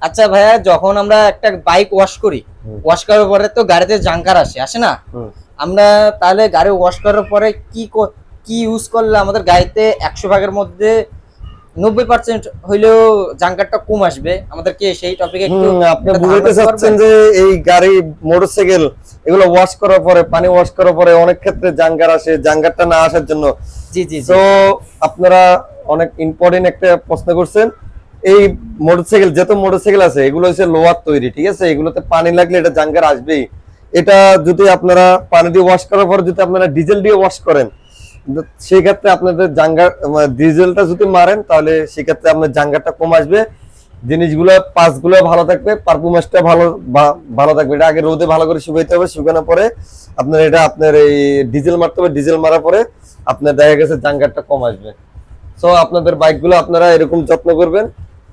আচ্ছা ভাইয়া, যখন আমরা একটা বাইক ওয়াশ করি, ওয়াশ করার পরে তো গাড়িতে জাঙ্কার আসে না? আমরা তাহলে গাড়ি ওয়াশ করার পরে কি ইউজ করলে আমাদের গাড়িতে 100 ভাগের মধ্যে 90% হইলেও জাঙ্কারটা কম আসবে? আমাদেরকে সেই টপিকে একটু আপনি বুঝাতে চাচ্ছেন যে এই গাড়ি মোটরসাইকেল এগুলো ওয়াশ করার পরে, পানি ওয়াশ করার পরে অনেক ক্ষেত্রে জাঙ্কার আসে, জাঙ্কারটা না আসার জন্য। জি জি। তো আপনারা অনেক ইম্পর্টেন্ট একটা প্রশ্ন করছেন। এই মোটরসাইকেল, যত মোটরসাইকেল আছে এগুলো হচ্ছে লোহার তৈরি, ঠিক আছে? এগুলোতে পানি লাগলে এটা জাঙ্কার আসবেই। এটা যদি আপনারা পানি দিয়ে ওয়াশ করার পর যদি আপনারা ডিজেল দিয়ে ওয়াশ করেন, সেই ক্ষেত্রে আপনাদের জাঙ্গার ডিজেলটা যদি মারেন তাহলে সেক্ষেত্রে আপনার জাঙ্গারটা কম আসবে, জিনিসগুলো পার্টসগুলো ভালো থাকবে, পারফরম্যান্সটা ভালো থাকবে। এটা আগে রোদে ভালো করে শুকাইতে হবে, শুকানোর পরে আপনার এটা আপনার এই ডিজেল মারতে হবে, ডিজেল মারার পরে আপনার দেখা গেছে জাঙ্গারটা কম আসবে। সো আপনাদের বাইকগুলো আপনারা এরকম যত্ন করবেন,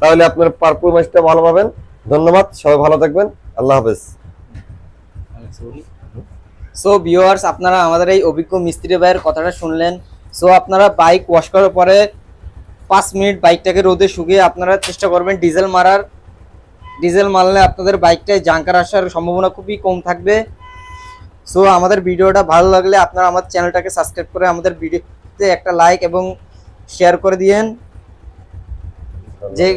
তাহলে আপনার পারফরম্যান্সটা ভালো পাবেন। ধন্যবাদ, সবাই ভালো থাকবেন, আল্লাহ হাফেজ। সো ভিউয়ার্স, আপনারা আমাদের এই অভিজ্ঞ মিস্ত্রি ভাইয়ের কথাটা শুনলেন। সো আপনারা বাইক ওয়াশ করার পরে 5 মিনিট বাইকটাকে রোদে শুকিয়ে আপনারা চেষ্টা করবেন ডিজেল মারার। ডিজেল মারলে আপনাদের বাইকটায় জাঙ্কার আসার সম্ভাবনা খুবই কম থাকবে। সো আমাদের ভিডিওটা ভালো লাগলে আপনারা আমাদের চ্যানেলটাকে সাবস্ক্রাইব করে আমাদের ভিডিওতে একটা লাইক এবং শেয়ার করে দিয়েন। যে